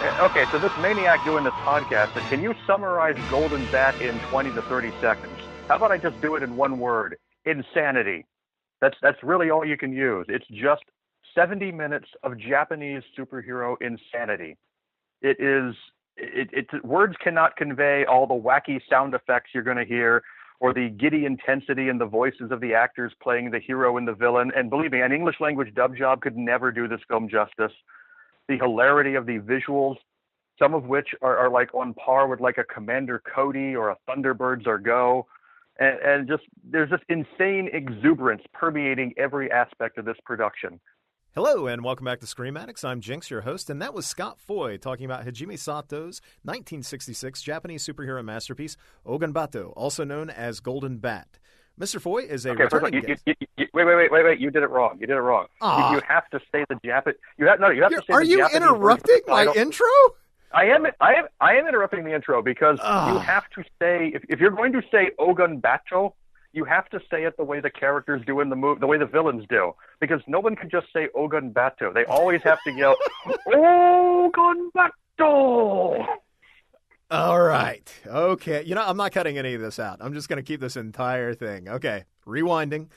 Okay, so this maniac doing this podcast, can you summarize Golden Bat in 20 to 30 seconds? How about I just do it in one word? Insanity. That's really all you can use. It's just 70 minutes of Japanese superhero insanity. Words cannot convey all the wacky sound effects you're going to hear, or the giddy intensity in the voices of the actors playing the hero and the villain. And believe me, an English language dub job could never do this film justice. The hilarity of the visuals, some of which are like on par with like a Commander Cody or a Thunderbirds or Go. And just there's this insane exuberance permeating every aspect of this production. Hello, and welcome back to Scream Addicts. I'm Jinx, your host, and that was Scott Foy talking about Hajime Sato's 1966 Japanese superhero masterpiece, Oganbato, also known as Golden Bat. Mr. Foy is a returning guest. Wait. You did it wrong. You have to say the Japanese. You have to say the Japanese. Are you interrupting my intro? I am interrupting the intro because you have to say, if you're going to say Oganbato, you have to say it the way the characters do in the movie, the way the villains do, because no one can just say Oganbato. They always have to yell, Oganbato! All right. Okay. You know, I'm not cutting any of this out. I'm just going to keep this entire thing. Okay. Rewinding.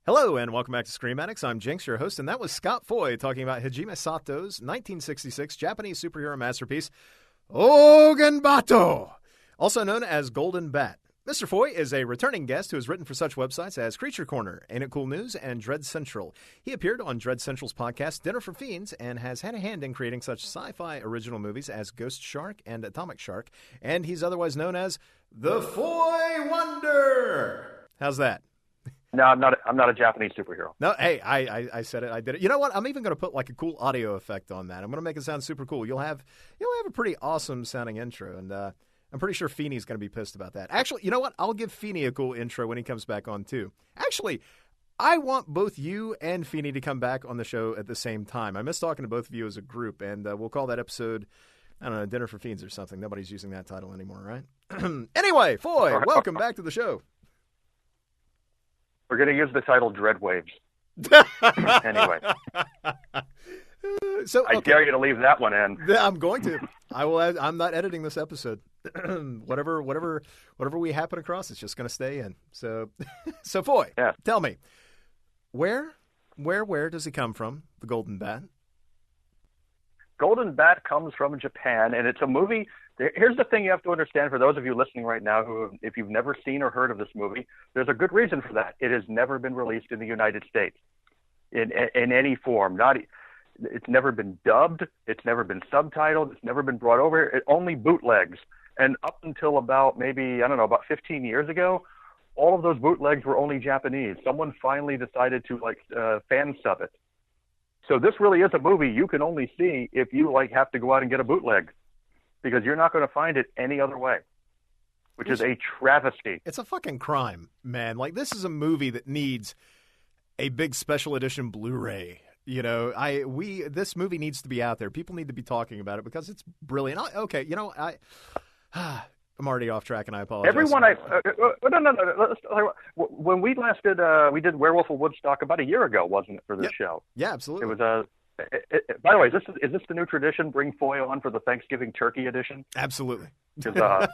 Hello, and welcome back to Scream Addicts. I'm Jinx, your host, and that was Scott Foy talking about Hajime Sato's 1966 Japanese superhero masterpiece, Oganbato, also known as Golden Bat. Mr. Foy is a returning guest who has written for such websites as Creature Corner, Ain't It Cool News, and Dread Central. He appeared on Dread Central's podcast, Dinner for Fiends, and has had a hand in creating such sci-fi original movies as Ghost Shark and Atomic Shark, and he's otherwise known as the Foywonder. How's that? No, I'm not a Japanese superhero. No, hey, I said it. I did it. You know what? I'm even going to put like a cool audio effect on that. I'm going to make it sound super cool. You'll have a pretty awesome sounding intro, and I'm pretty sure Feeney's going to be pissed about that. Actually, you know what? I'll give Feeney a cool intro when he comes back on, too. Actually, I want both you and Feeney to come back on the show at the same time. I miss talking to both of you as a group, and we'll call that episode, I don't know, Dinner for Fiends or something. Nobody's using that title anymore, right? Anyway, Foy, welcome back to the show. We're going to use the title Dread Waves. Anyway. So I dare you to leave that one in. I'm going to. I will. I'm not editing this episode. whatever we happen across, it's just going to stay in. So Foy, yeah. Tell me, where does it come from? The Golden Bat. Golden Bat comes from Japan, and it's a movie. Here's the thing you have to understand for those of you listening right now who, if you've never seen or heard of this movie, there's a good reason for that. It has never been released in the United States in any form. It's never been dubbed. It's never been subtitled. It's never been brought over. It only bootlegs. And up until about 15 years ago, all of those bootlegs were only Japanese. Someone finally decided to fan sub it. So this really is a movie you can only see if you have to go out and get a bootleg, because you're not going to find it any other way, which is a travesty. It's a fucking crime, man. This is a movie that needs a big special edition Blu-ray. You know, this movie needs to be out there. People need to be talking about it because it's brilliant. Okay, I'm already off track, and I apologize. No. When we last did, we did Werewolf of Woodstock about a year ago, wasn't it, for this show? Yeah, absolutely. It was by the way, is this the new tradition? Bring Foy on for the Thanksgiving turkey edition? Absolutely. Although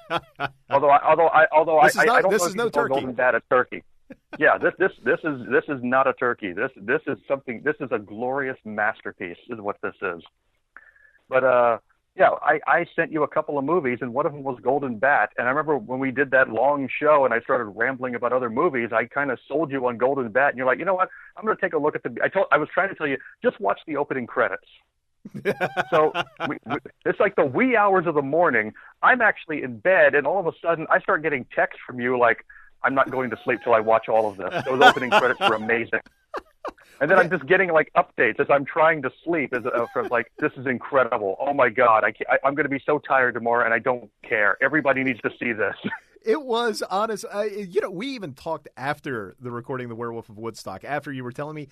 I don't this know is if no you call turkey. Golden Bat a turkey. Yeah, this is not a turkey. This is something. This is a glorious masterpiece. Is what this is. But I sent you a couple of movies, and one of them was Golden Bat. And I remember when we did that long show, and I started rambling about other movies, I kind of sold you on Golden Bat, and you're like, you know what? I'm going to take a look at I was trying to tell you, just watch the opening credits. So it's like the wee hours of the morning. I'm actually in bed, and all of a sudden, I start getting texts from you like, I'm not going to sleep till I watch all of this. Those opening credits were amazing. And then I'm just getting updates as I'm trying to sleep. From this is incredible. Oh my God, I'm going to be so tired tomorrow, and I don't care. Everybody needs to see this. It was honest. We even talked after the recording of the Werewolf of Woodstock. After you were telling me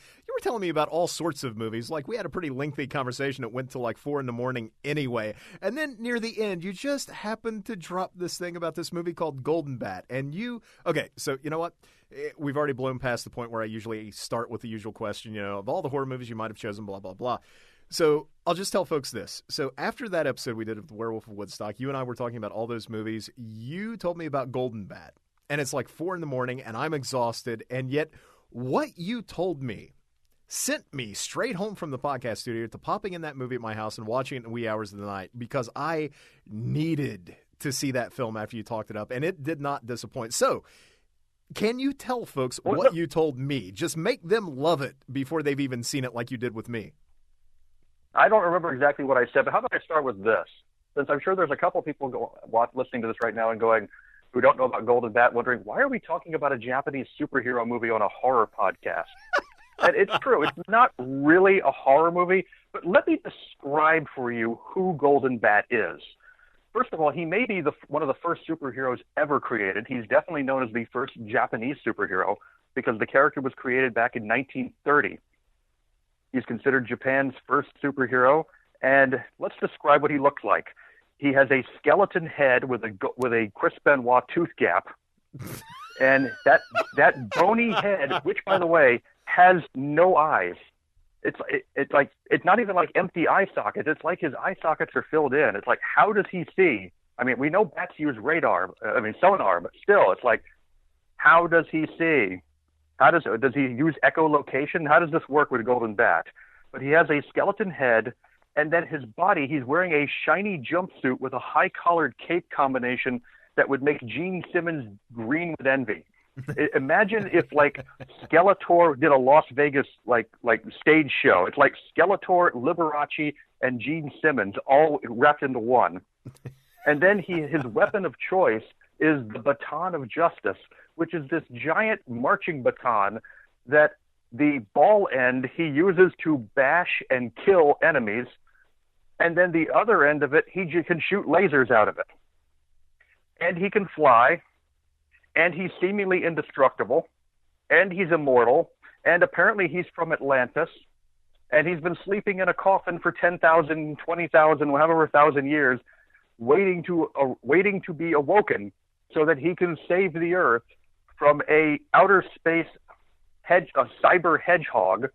about all sorts of movies. We had a pretty lengthy conversation. It went till 4 a.m. anyway. And then near the end, you just happened to drop this thing about this movie called Golden Bat. And okay, so you know what? We've already blown past the point where I usually start with the usual question. Of all the horror movies you might have chosen, blah blah blah. So I'll just tell folks this. So after that episode we did of The Werewolf of Woodstock, you and I were talking about all those movies. You told me about Golden Bat, and it's like 4 a.m, and I'm exhausted, and yet what you told me sent me straight home from the podcast studio to popping in that movie at my house and watching it in wee hours of the night because I needed to see that film after you talked it up, and it did not disappoint. So can you tell folks what you told me? Just make them love it before they've even seen it like you did with me. I don't remember exactly what I said, but how about I start with this? Since I'm sure there's a couple people listening to this right now and going, who don't know about Golden Bat, wondering, why are we talking about a Japanese superhero movie on a horror podcast? And it's true. It's not really a horror movie, but let me describe for you who Golden Bat is. First of all, he may be one of the first superheroes ever created. He's definitely known as the first Japanese superhero because the character was created back in 1930. He's considered Japan's first superhero, and let's describe what he looks like. He has a skeleton head with a Chris Benoit tooth gap, and that bony head, which, by the way, has no eyes. It's not even like empty eye sockets. It's like his eye sockets are filled in. It's like, how does he see? I mean, we know bats use sonar, but still, it's like, how does he see? Does he use echolocation? How does this work with Golden Bat? But he has a skeleton head, and then his body, he's wearing a shiny jumpsuit with a high-collared cape combination that would make Gene Simmons green with envy. Imagine if like Skeletor did a Las Vegas like stage show. It's like Skeletor, Liberace, and Gene Simmons all wrapped into one. And then his weapon of choice is the baton of justice, which is this giant marching baton that the ball end he uses to bash and kill enemies, and then the other end of it he can shoot lasers out of it. And he can fly. And he's seemingly indestructible, and he's immortal, and apparently he's from Atlantis, and he's been sleeping in a coffin for 10,000, 20,000, however 1,000 years, waiting to be awoken so that he can save the Earth from a outer space cyber hedgehog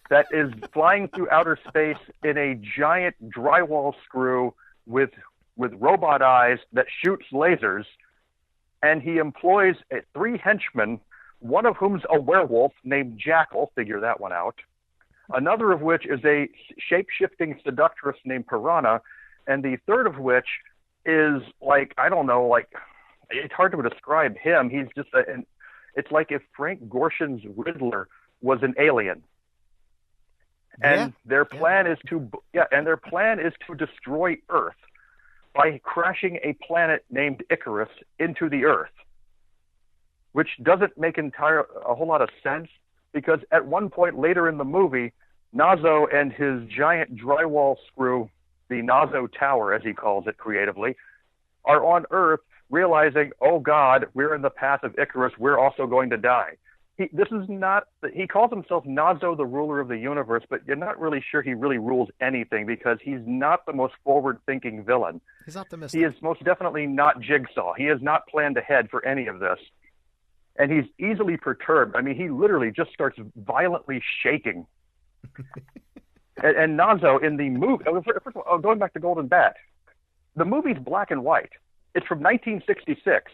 that is flying through outer space in a giant drywall screw with robot eyes that shoots lasers. And he employs 3 henchmen, one of whom's a werewolf named Jackal, figure that one out, another of which is a shape-shifting seductress named Piranha, and the third of which is it's hard to describe him. He's just it's like if Frank Gorshin's Riddler was an alien. And their plan is to destroy Earth by crashing a planet named Icarus into the Earth, which doesn't make a whole lot of sense because at one point later in the movie, Nazo and his giant drywall screw, the Nazo Tower, as he calls it creatively, are on Earth realizing, oh God, we're in the path of Icarus, we're also going to die. He calls himself Nazo, the ruler of the universe, but you're not really sure he really rules anything because he's not the most forward-thinking villain. He's optimistic. He is most definitely not Jigsaw. He has not planned ahead for any of this. And he's easily perturbed. I mean, he literally just starts violently shaking. and Nazo in the movie, first of all, going back to Golden Bat, the movie's black and white. It's from 1966.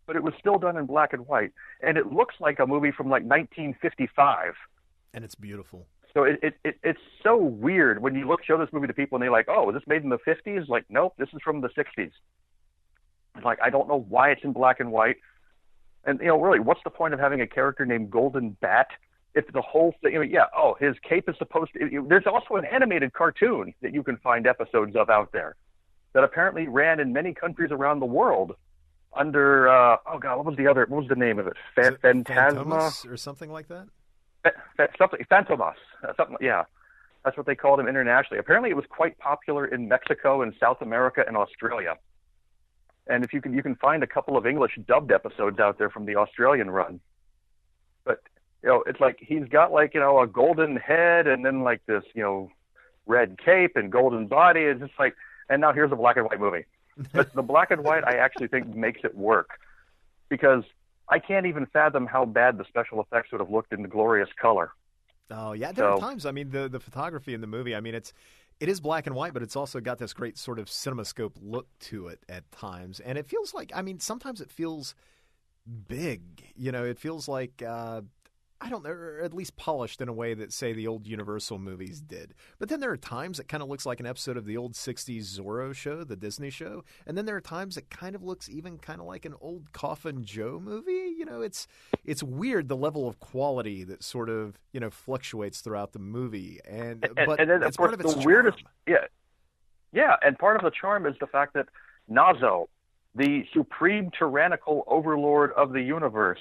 But it was still done in black and white, and it looks like a movie from like 1955. And it's beautiful. So it's so weird when you show this movie to people and they're like, "Oh, was this made in the 50s?" Like, nope, this is from the 60s. It's like I don't know why it's in black and white, and really, what's the point of having a character named Golden Bat if the whole thing? His cape is supposed to. There's also an animated cartoon that you can find episodes of out there that apparently ran in many countries around the world. Under what was the name of it? Phantomas or something like that. Phantomas, that's what they called him internationally. Apparently, it was quite popular in Mexico and South America and Australia. And if you can find a couple of English dubbed episodes out there from the Australian run. But it's like he's got a golden head and then like this red cape and golden body. It's just like, and now here's a black and white movie. But the black and white, I actually think, makes it work because I can't even fathom how bad the special effects would have looked in the glorious color. Oh yeah, there are times. I mean, the photography in the movie. I mean, it is black and white, but it's also got this great sort of CinemaScope look to it at times, and it feels like. I mean, sometimes it feels big. You know, it feels like I don't know, or at least polished in a way that, say, the old Universal movies did. But then there are times it kind of looks like an episode of the old 60s Zorro show, the Disney show. And then there are times it kind of looks even kind of like an old Coffin Joe movie. You know, it's weird, the level of quality that sort of, you know, fluctuates throughout the movie. But then, it's of course, part of its the charm. weirdest, yeah, and part of the charm is the fact that Nazo, the supreme tyrannical overlord of the universe,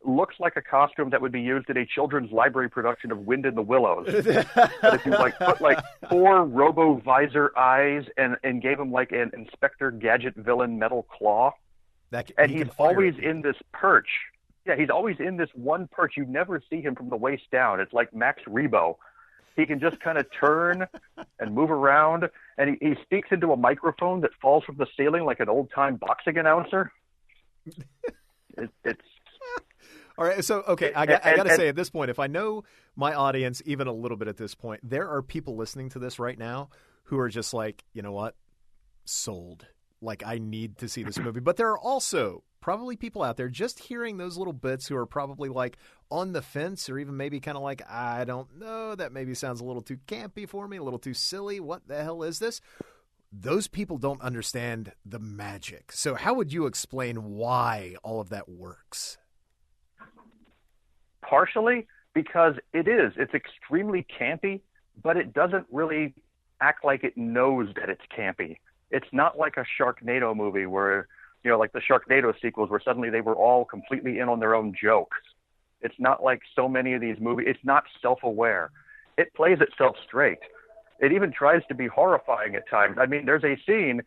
looks like a costume that would be used in a children's library production of Wind in the Willows. But if you put 4 robo-visor eyes and gave him like an Inspector Gadget villain metal claw, and he's always in this perch. Yeah, he's always in this one perch. You never see him from the waist down. It's like Max Rebo. He can just kind of turn and move around, and he speaks into a microphone that falls from the ceiling like an old-time boxing announcer. It's all right, so, okay, I got to say at this point, if I know my audience even a little bit at this point, there are people listening to this right now who are just like, you know what, sold. Like, I need to see this movie. But there are also probably people out there just hearing those little bits who are probably like on the fence, or even maybe kind of like, I don't know, that maybe sounds a little too campy for me, a little too silly. What the hell is this? Those people don't understand the magic. So how would you explain why all of that works? Partially because it's extremely campy, but it doesn't really act like it knows that it's campy. It's not like a Sharknado movie where, you know, like the Sharknado sequels where suddenly they were all completely in on their own jokes. It's not like so many of these movies. It's not self-aware. It plays itself straight. It even tries to be horrifying at times. I mean, there's a scene,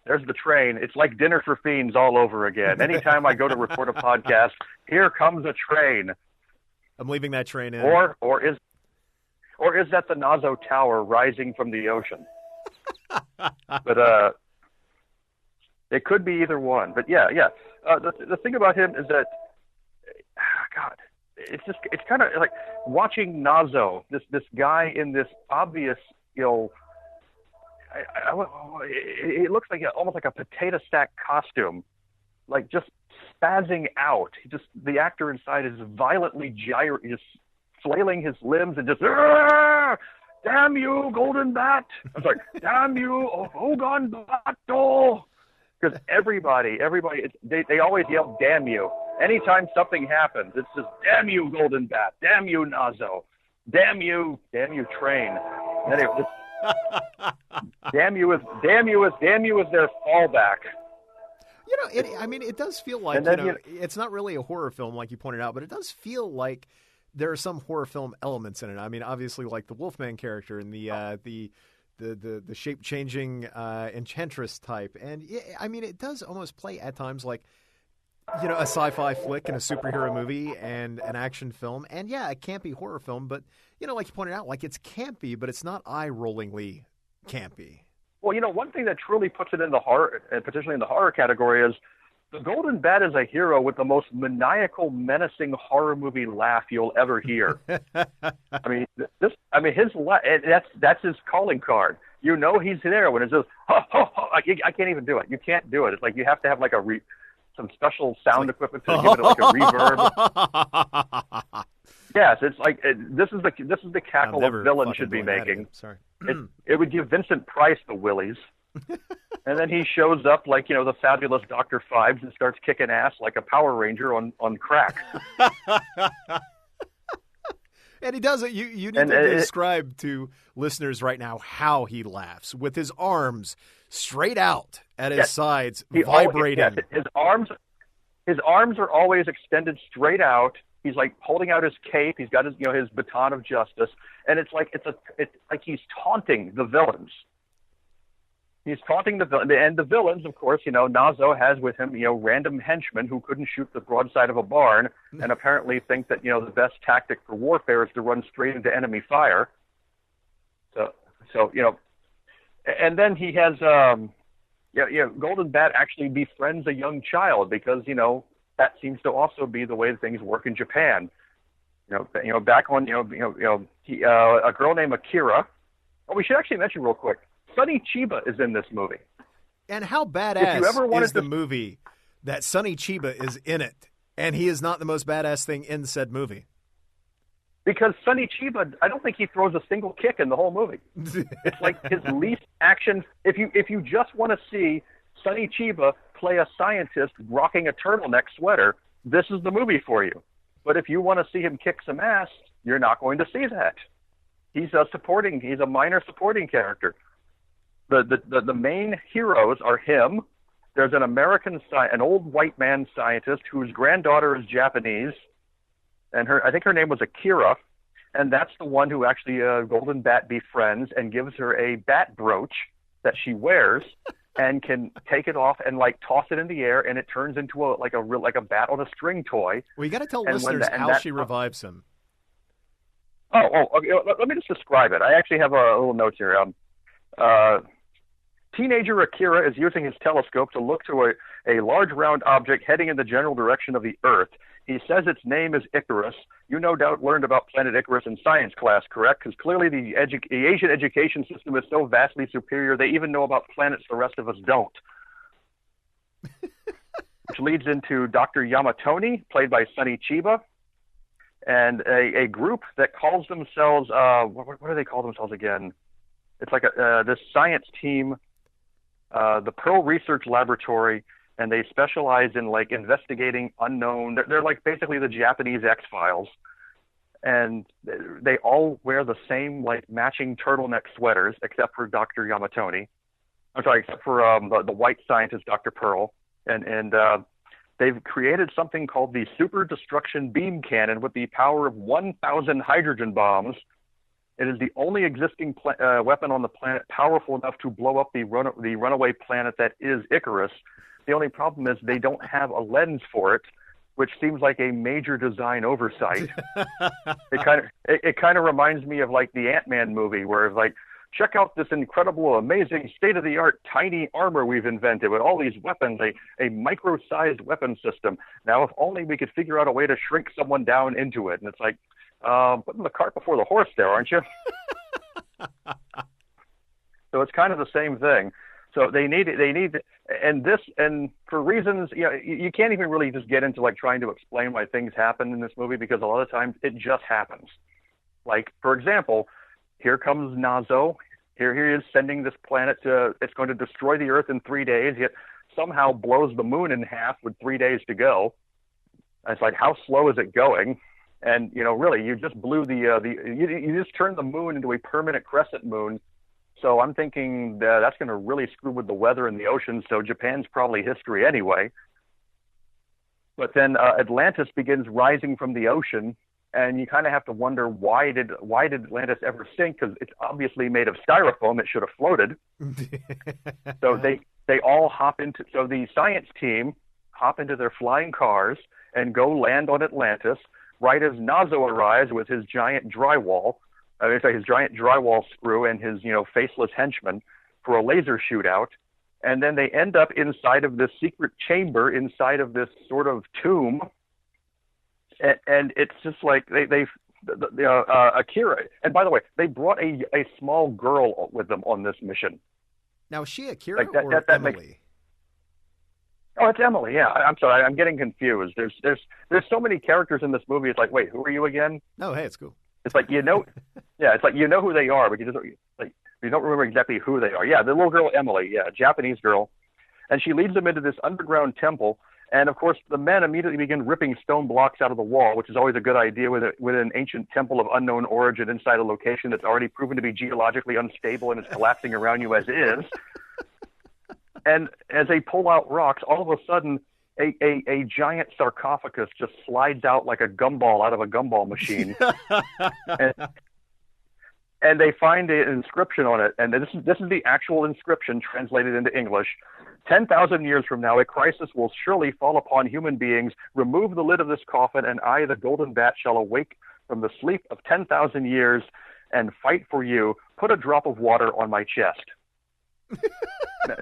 there's the train. It's like Dinner for Fiends all over again. Anytime I go to record a podcast, here comes a train. I'm leaving that train in. Or is that the Nazo Tower rising from the ocean? But it could be either one. But yeah. The thing about him is that, God, it's kind of like watching Nazo, this guy in this obvious, you know, it looks like almost like a potato sack costume, like just spazzing out. The actor inside is violently just flailing his limbs and just, damn you, Golden Bat! I'm sorry, damn you, Ogon Bato! Because everybody, they always yell, damn you. Anytime something happens, it's just, damn you, Golden Bat, damn you, Nazo, damn you, train. And anyway, damn you is their fallback. You know, it does feel like, it's not really a horror film like you pointed out, but it does feel like there are some horror film elements in it. I mean, obviously, like the Wolfman character and the shape changing enchantress type, and it does almost play at times like, you know, a sci-fi flick and a superhero movie and an action film, and a campy horror film. But you know, like you pointed out, like it's campy, but it's not eye-rollingly campy. Well, you know, one thing that truly puts it in the horror, potentially in the horror category, is the Golden Bat is a hero with the most maniacal, menacing horror movie laugh you'll ever hear. That's his calling card. You know he's there when it's just, ho, ho, ho. I can't even do it. You can't do it. It's like you have to have like some special sound equipment to give it like a reverb. Yes, it's like this is the cackle a villain should be making. Sorry, it would give Vincent Price the willies, and then he shows up like, you know, the fabulous Dr. Phibes and starts kicking ass like a Power Ranger on crack. And he does it. You need to describe to listeners right now how he laughs with his arms straight out at his sides, vibrating. His arms are always extended straight out. He's like holding out his cape. He's got his baton of justice, and it's like he's taunting the villains. He's taunting the villain, and the villains, of course, you know, Nazo has with him, you know, random henchmen who couldn't shoot the broadside of a barn, and apparently think that, you know, the best tactic for warfare is to run straight into enemy fire. So you know, and then he has, Golden Bat actually befriends a young child because, you know, that seems to also be the way things work in Japan. Back on, a girl named Akira. Oh, we should actually mention real quick, Sonny Chiba is in this movie. And how badass is the movie that Sonny Chiba is in it, and he is not the most badass thing in said movie? Because Sonny Chiba, I don't think he throws a single kick in the whole movie. It's like his least action. If you just want to see Sonny Chiba play a scientist rocking a turtleneck sweater, this is the movie for you. But if you want to see him kick some ass, you're not going to see that. He's a minor supporting character. The main heroes are him. There's an an old white man scientist whose granddaughter is Japanese, and I think her name was Akira, and that's the one who actually Golden Bat befriends and gives her a bat brooch that she wears and can take it off and like toss it in the air, and it turns into a bat on a string toy. Well, you got to tell listeners how she revives him. Okay. Let me just describe it. I actually have a little note here. Teenager Akira is using his telescope to look to a large round object heading in the general direction of the Earth. He says its name is Icarus. You no doubt learned about planet Icarus in science class, correct? Because clearly the Asian education system is so vastly superior, they even know about planets the rest of us don't. Which leads into Dr. Yamatoni, played by Sonny Chiba, and a group that calls themselves, what do they call themselves again? It's like this science team, the Pearl Research Laboratory, and they specialize in like investigating unknown. They're like basically the Japanese X-Files, and they all wear the same like matching turtleneck sweaters, except for Dr. Yamatoni. I'm sorry, except for the white scientist, Dr. Pearl, and they've created something called the Super Destruction Beam Cannon with the power of 1,000 hydrogen bombs. It is the only existing weapon on the planet powerful enough to blow up the runaway planet that is Icarus. The only problem is they don't have a lens for it, which seems like a major design oversight. It kind of reminds me of like the Ant-Man movie, where it's like, check out this incredible, amazing, state-of-the-art tiny armor we've invented with all these weapons, a micro-sized weapon system. Now, if only we could figure out a way to shrink someone down into it. And it's like, putting the cart before the horse there, aren't you? So it's kind of the same thing. So they need, and for reasons, you can't even really just get into like trying to explain why things happen in this movie, because a lot of times it just happens. Like, for example, here comes Nazo. Here he is sending this planet it's going to destroy the Earth in 3 days, yet somehow blows the moon in half with 3 days to go. And it's like, how slow is it going? And, really, you just blew you just turned the moon into a permanent crescent moon. So I'm thinking that's going to really screw with the weather in the ocean. So Japan's probably history anyway. But then Atlantis begins rising from the ocean, and you kind of have to wonder why did Atlantis ever sink? Because it's obviously made of styrofoam. It should have floated. So they all so the science team hop into their flying cars and go land on Atlantis right as Nazo arrives with his giant drywall screw and his faceless henchman for a laser shootout. And then they end up inside of this secret chamber, inside of this sort of tomb. And it's just like Akira. And by the way, they brought a small girl with them on this mission. Now, is she Akira or Emily? Oh, it's Emily. Yeah, I'm sorry, I'm getting confused. There's so many characters in this movie. It's like, wait, who are you again? No, hey, it's cool. It's like yeah, it's like who they are, but you don't remember exactly who they are. Yeah, the little girl Emily, yeah, Japanese girl, and she leads them into this underground temple. And of course, the men immediately begin ripping stone blocks out of the wall, which is always a good idea with an ancient temple of unknown origin inside a location that's already proven to be geologically unstable and is collapsing around you as is. And as they pull out rocks, all of a sudden, a giant sarcophagus just slides out like a gumball out of a gumball machine. and they find an inscription on it. And this is the actual inscription translated into English. 10,000 years from now, a crisis will surely fall upon human beings. Remove the lid of this coffin, and I, the Golden Bat, shall awake from the sleep of 10,000 years and fight for you. Put a drop of water on my chest.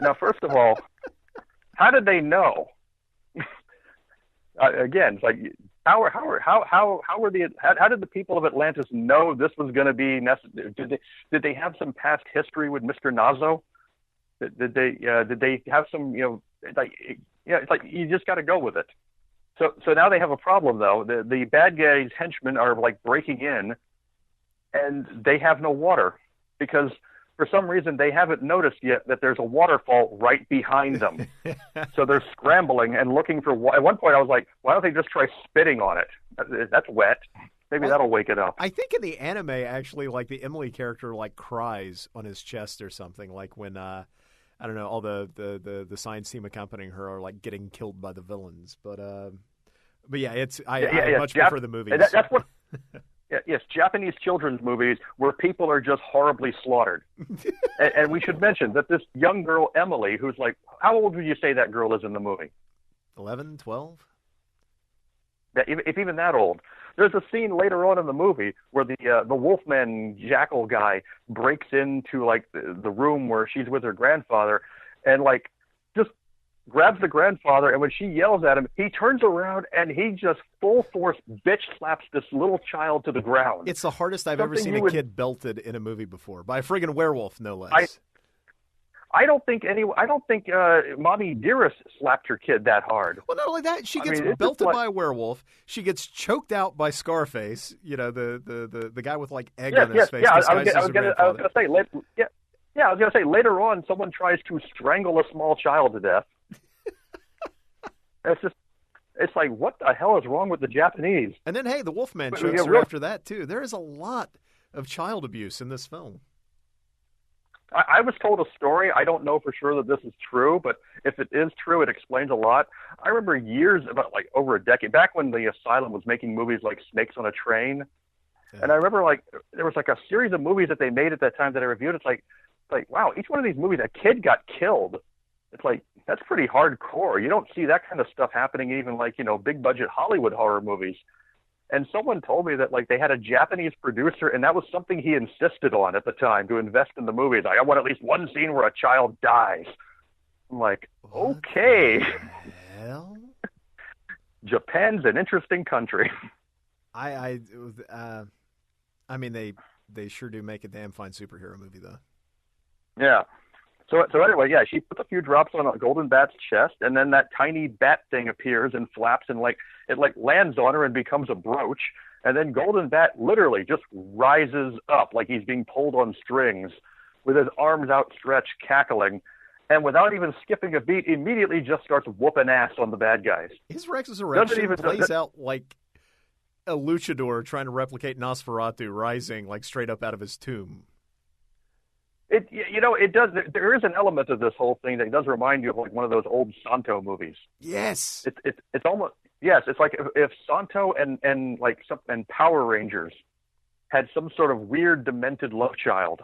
Now, first of all, how did they know? Again, it's like How did the people of Atlantis know this was going to be necessary? Did they have some past history with Mr. Nazo? Did they have some, it's like you just got to go with it. So now they have a problem though. The bad guys' henchmen are like breaking in, and they have no water because for some reason they haven't noticed yet that there's a waterfall right behind them. So they're scrambling and looking for water. At one point I was like, why don't they just try spitting on it? That's wet. Maybe that'll wake it up. I think in the anime, actually, like the Emily character, like cries on his chest or something, like when I don't know, all the science team accompanying her are like getting killed by the villains. But yeah, I much prefer the movies. That's what. Yes, Japanese children's movies where people are just horribly slaughtered. and we should mention that this young girl, Emily, who's like, how old would you say that girl is in the movie? 11, 12? If even that old. There's a scene later on in the movie where the Wolfman Jackal guy breaks into like the room where she's with her grandfather and like just grabs the grandfather, and when she yells at him, he turns around and he just full force bitch slaps this little child to the ground. It's the hardest I've ever seen a kid belted in a movie before, by a friggin' werewolf, no less. I don't think Mommy Dearest slapped her kid that hard. Well, not only that, she gets belted by a werewolf. She gets choked out by Scarface. The guy with like egg on his face. Yeah, I was gonna say later on, someone tries to strangle a small child to death. It's like, what the hell is wrong with the Japanese? And then, hey, the Wolfman chokes her after that, too. There is a lot of child abuse in this film. I was told a story. I don't know for sure that this is true, but if it is true, it explains a lot. I remember years, about like over a decade, back when the Asylum was making movies like Snakes on a Train. Yeah. And I remember like there was like a series of movies that they made at that time that I reviewed. It's like, wow, each one of these movies, a kid got killed. It's like, that's pretty hardcore. You don't see that kind of stuff happening even like, big budget Hollywood horror movies. And someone told me that like they had a Japanese producer and that was something he insisted on at the time to invest in the movies. Like, I want at least one scene where a child dies. I'm like, okay. Hell? Japan's an interesting country. I mean, they sure do make a damn fine superhero movie though. Yeah. So anyway, yeah, she puts a few drops on a Golden Bat's chest, and then that tiny bat thing appears and flaps, and it lands on her and becomes a brooch, and then Golden Bat literally just rises up like he's being pulled on strings, with his arms outstretched, cackling, and without even skipping a beat, immediately just starts whooping ass on the bad guys. His Rex's erection plays out like a luchador trying to replicate Nosferatu rising like straight up out of his tomb. It does. There is an element of this whole thing that does remind you of like one of those old Santo movies. Yes. It's almost, yes. It's like if Santo and Power Rangers had some sort of weird demented love child.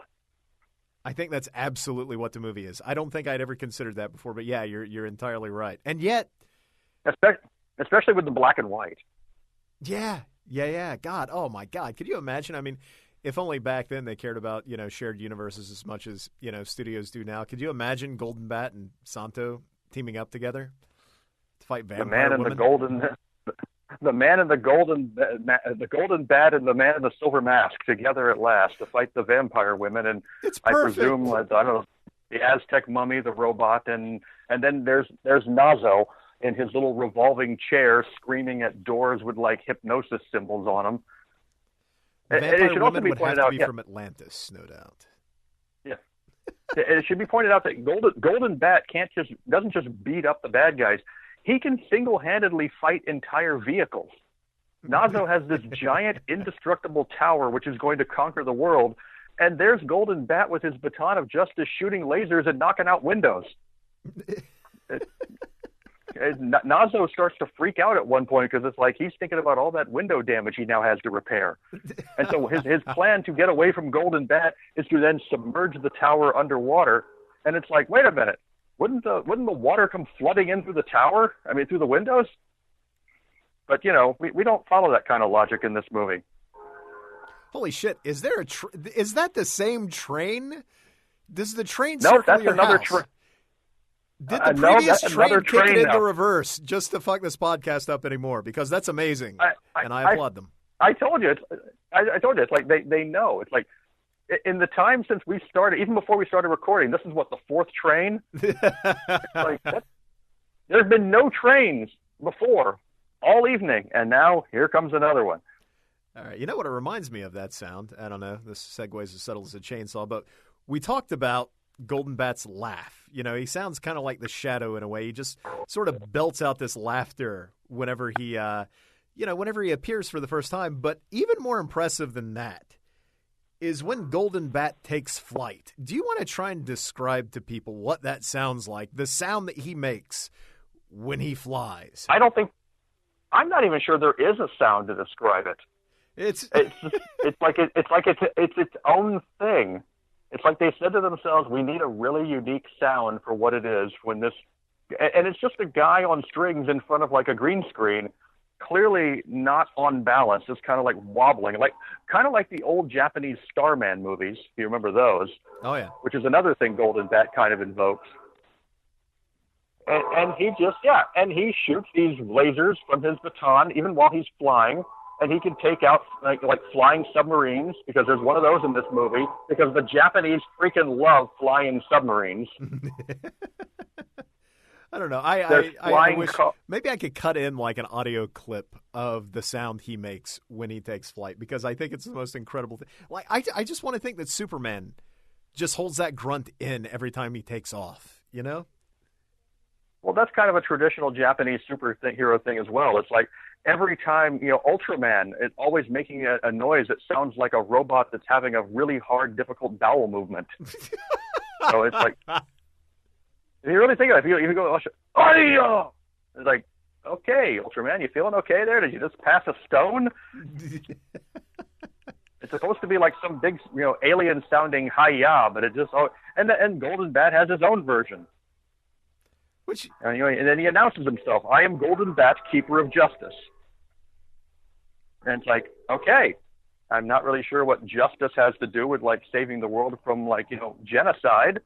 I think that's absolutely what the movie is. I don't think I'd ever considered that before, but yeah, you're entirely right. And yet, especially with the black and white. Yeah. God, oh my God, could you imagine? I mean, if only back then they cared about, shared universes as much as, studios do now. Could you imagine Golden Bat and Santo teaming up together to fight vampire women? The man in the golden bat and the man in the silver mask together at last to fight the vampire women. And it's I perfect. presume, I don't know, the Aztec mummy, the robot, and then there's Nazo in his little revolving chair screaming at doors with like hypnosis symbols on them. The vampire women would have to be from Atlantis, no doubt. Yeah. It should be pointed out that Golden Bat doesn't just beat up the bad guys. He can single-handedly fight entire vehicles. Nazo has this giant, indestructible tower which is going to conquer the world, and there's Golden Bat with his baton of justice shooting lasers and knocking out windows. Nazo starts to freak out at one point because it's like he's thinking about all that window damage he now has to repair. And so his plan to get away from Golden Bat is to then submerge the tower underwater. And it's like, wait a minute, wouldn't the water come flooding in through the tower? I mean, through the windows? But, we don't follow that kind of logic in this movie. Holy shit, is there is that the same train? Does the train circle your house? Did the previous train kick it into now. reverse just to fuck this podcast up anymore? Because that's amazing, and I applaud them. I told you. I told you. It's like they know. It's like in the time since we started, even before we started recording, this is what, the fourth train? There's been no trains before all evening, and now here comes another one. All right. You know what it reminds me of, that sound? I don't know. This segues as subtle as a chainsaw, but we talked about Golden Bat's laugh. You know, he sounds kind of like the Shadow in a way. He just sort of belts out this laughter whenever he, whenever he appears for the first time. But even more impressive than that is when Golden Bat takes flight. Do you want to try and describe to people what that sounds like? The sound that he makes when he flies. I'm not even sure there is a sound to describe it. It's its own thing. It's like they said to themselves, we need a really unique sound for what it is when this, and it's just a guy on strings in front of like a green screen, clearly not on balance. It's kind of like wobbling, kind of like the old Japanese Starman movies. If you remember those. Oh yeah. Which is another thing Golden Bat kind of invokes. And he just, and he shoots these lasers from his baton even while he's flying. And he can take out like flying submarines, because there's one of those in this movie, because the Japanese freaking love flying submarines. I don't know. I wish maybe I could cut in like an audio clip of the sound he makes when he takes flight, because I think it's the most incredible thing. Like I just want to think that Superman just holds that grunt in every time he takes off, you know? Well, that's kind of a traditional Japanese superhero thing as well. It's like every time, Ultraman is always making a noise that sounds like a robot that's having a really hard, difficult bowel movement. So it's like, if you really think of it, if you go, oh, it's like, okay, Ultraman, you feeling okay there? Did you just pass a stone? It's supposed to be like some big, alien-sounding hi-ya, but it just, and Golden Bat has his own version. And then he announces himself, I am Golden Bat, Keeper of Justice. And it's like, okay, I'm not really sure what justice has to do with like saving the world from genocide.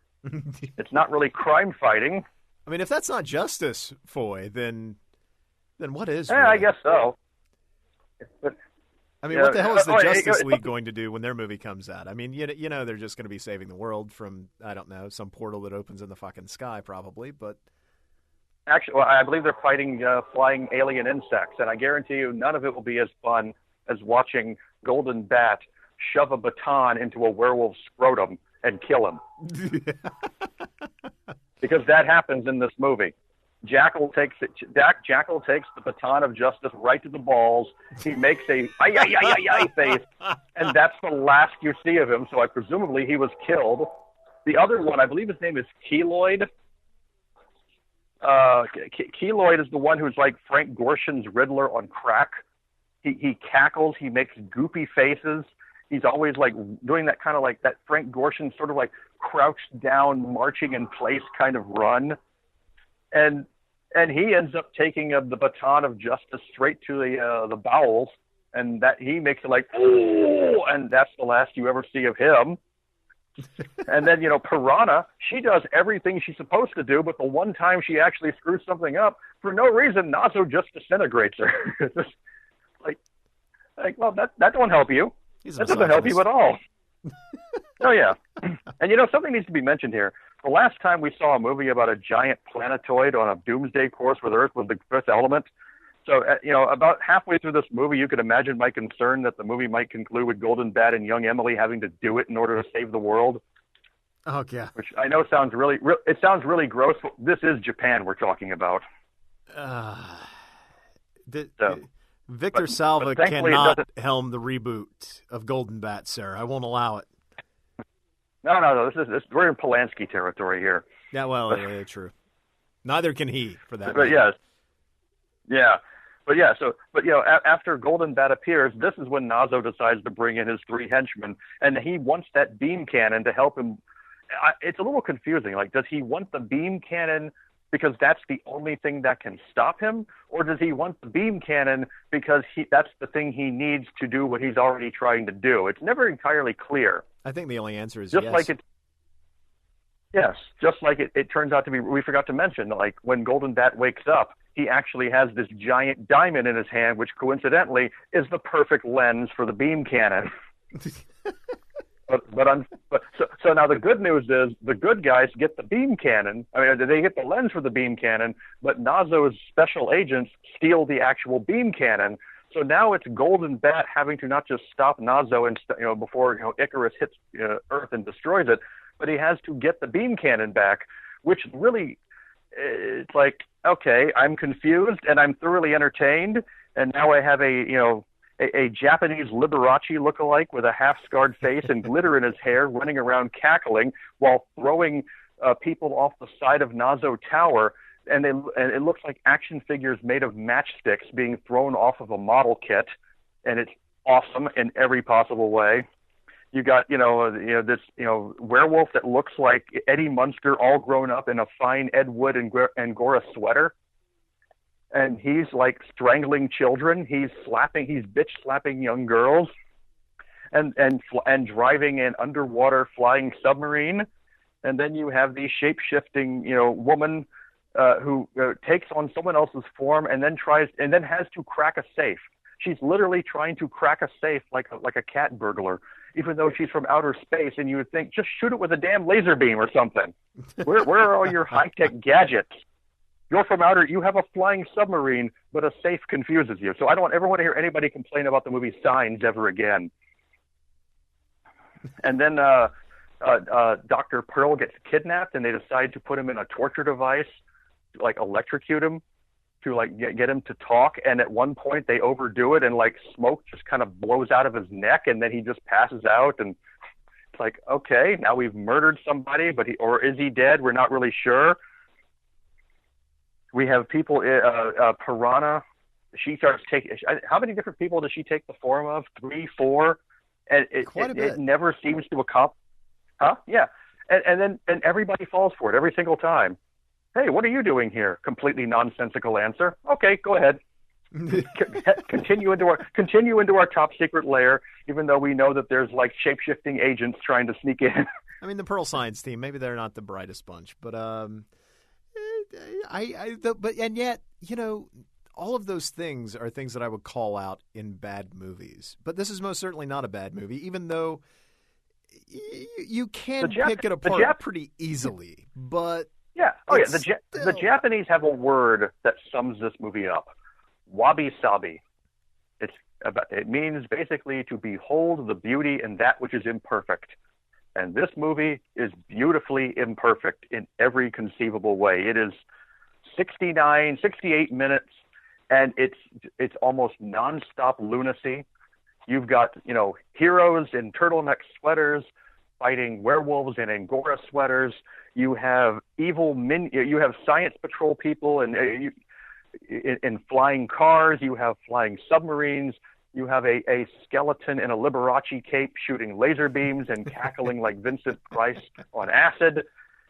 It's not really crime fighting. I mean, if that's not justice, Foy, then what is? I guess so. But, I mean, what the hell is the Justice League going to do when their movie comes out? I mean, they're just going to be saving the world from, I don't know, some portal that opens in the fucking sky, probably, but. Actually, I believe they're fighting flying alien insects, and I guarantee you none of it will be as fun as watching Golden Bat shove a baton into a werewolf's scrotum and kill him. Because that happens in this movie. Jackal takes the baton of justice right to the balls. He makes a ay face, and that's the last you see of him. So presumably he was killed. The other one, I believe his name is Keloid. Keloid is the one who's like Frank Gorshin's Riddler on crack. He cackles, he makes goofy faces. He's always like doing that kind of like that Frank Gorshin sort of like crouched down, marching in place kind of run. And he ends up taking the baton of justice straight to the bowels, and that he makes it like, oh, and that's the last you ever see of him. And then, Piranha, she does everything she's supposed to do, but the one time she actually screws something up, for no reason, Nazo just disintegrates her. It's just well, that don't help you. That doesn't help you at all. Oh, yeah. And, something needs to be mentioned here. The last time we saw a movie about a giant planetoid on a doomsday course with Earth was the fifth element. So, about halfway through this movie, you could imagine my concern that the movie might conclude with Golden Bat and young Emily having to do it in order to save the world. Oh, yeah. Which I know sounds really gross, but this is Japan we're talking about. Victor Salva cannot helm the reboot of Golden Bat, sir. I won't allow it. No. We're in Polanski territory here. Yeah, well, true. Neither can he, for that. But yes. Yeah. But after Golden Bat appears, this is when Nazo decides to bring in his three henchmen, and he wants that beam cannon to help him. It's a little confusing. Like, does he want the beam cannon because that's the only thing that can stop him, or does he want the beam cannon because that's the thing he needs to do what he's already trying to do? It's never entirely clear. I think the only answer is just yes. like it. Yes, just like it turns out to be, we forgot to mention, like when Golden Bat wakes up, he actually has this giant diamond in his hand, which coincidentally is the perfect lens for the beam cannon. So now the good news is the good guys get the beam cannon. I mean, they get the lens for the beam cannon, but Nazo's special agents steal the actual beam cannon. So now it's Golden Bat having to not just stop Nazo and before Icarus hits Earth and destroys it, but he has to get the beam cannon back, which really, it's like, okay, I'm confused and I'm thoroughly entertained, and now I have a Japanese Liberace lookalike with a half-scarred face and glitter in his hair running around cackling while throwing people off the side of Nazo Tower, and it looks like action figures made of matchsticks being thrown off of a model kit, and it's awesome in every possible way. You got this werewolf that looks like Eddie Munster all grown up in a fine Ed Wood and Angora sweater, and he's like strangling children. He's bitch slapping young girls, and driving an underwater flying submarine. And then you have the shape shifting woman who takes on someone else's form and then has to crack a safe. She's literally trying to crack a safe like a cat burglar, even though she's from outer space, and you would think, just shoot it with a damn laser beam or something. Where are all your high-tech gadgets? You're from you have a flying submarine, but a safe confuses you. So I don't ever want to hear anybody complain about the movie Signs ever again. And then Dr. Pearl gets kidnapped, and they decide to put him in a torture device, like electrocute him, to like get him to talk, and at one point they overdo it, and like smoke just kind of blows out of his neck, and then he just passes out, and it's like, okay, now we've murdered somebody, or is he dead? We're not really sure. We have people, Piranha. She starts taking. How many different people does she take the form of? 3, 4, and it never seems to accomplish. Huh? Yeah, and then everybody falls for it every single time. Hey, what are you doing here? Completely nonsensical answer. Okay, go ahead. Continue into our top secret lair, even though we know that there's like shape-shifting agents trying to sneak in. I mean, the Pearl Science team, maybe they're not the brightest bunch, but and yet, all of those things are things that I would call out in bad movies. But this is most certainly not a bad movie, even though you can pick it apart pretty easily. But yeah, the Japanese have a word that sums this movie up: wabi-sabi. It means basically to behold the beauty in that which is imperfect. And this movie is beautifully imperfect in every conceivable way. It is 68 minutes, and it's almost nonstop lunacy. You've got, heroes in turtleneck sweaters fighting werewolves in Angora sweaters. You have you have science patrol people in flying cars. You have flying submarines. You have a skeleton in a Liberace cape shooting laser beams and cackling like Vincent Price on acid.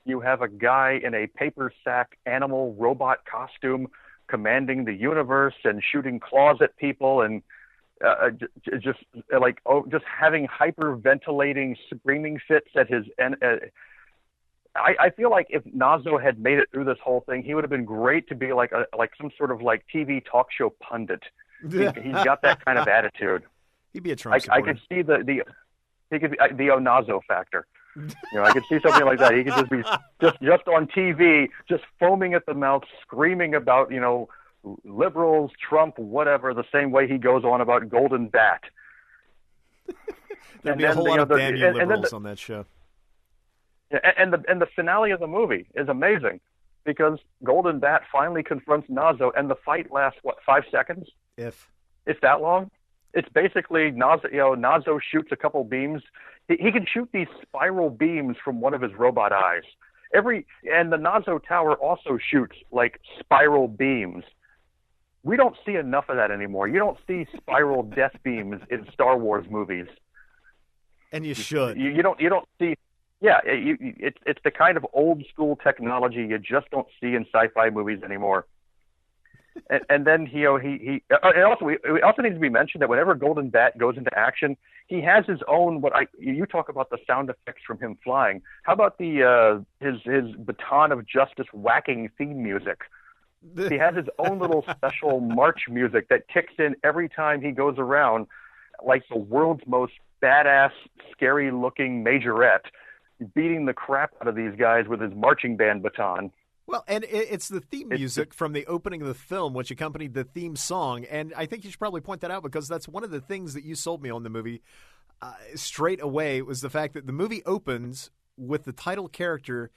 You have a guy in a paper sack animal robot costume commanding the universe and shooting claws at people and just having hyperventilating screaming fits at his. I feel like if Nazo had made it through this whole thing, he would have been great to be like some sort of like TV talk show pundit. He's got that kind of attitude. He'd be a Trump supporter. I could see he could be the Nazo factor. I could see something like that. He could just be just on TV, just foaming at the mouth, screaming about liberals, Trump, whatever, the same way he goes on about Golden Bat. There'd be a whole lot of damn you liberals on that show. And the finale of the movie is amazing because Golden Bat finally confronts Nazo, and the fight lasts 5 seconds? If it's that long. It's basically Nazo shoots a couple beams. He can shoot these spiral beams from one of his robot eyes. And the Nazo Tower also shoots like spiral beams. We don't see enough of that anymore. You don't see spiral death beams in Star Wars movies. And you should. You don't see. Yeah, it's the kind of old school technology you just don't see in sci-fi movies anymore. And then it also needs to be mentioned that whenever Golden Bat goes into action, he has his own. You talk about the sound effects from him flying. How about the his baton of justice whacking theme music? He has his own little special march music that kicks in every time he goes around, like the world's most badass, scary-looking majorette, beating the crap out of these guys with his marching band baton. Well, and it's the theme music from the opening of the film, which accompanied the theme song. And I think you should probably point that out because that's one of the things that you sold me on the movie straight away was the fact that the movie opens with the title character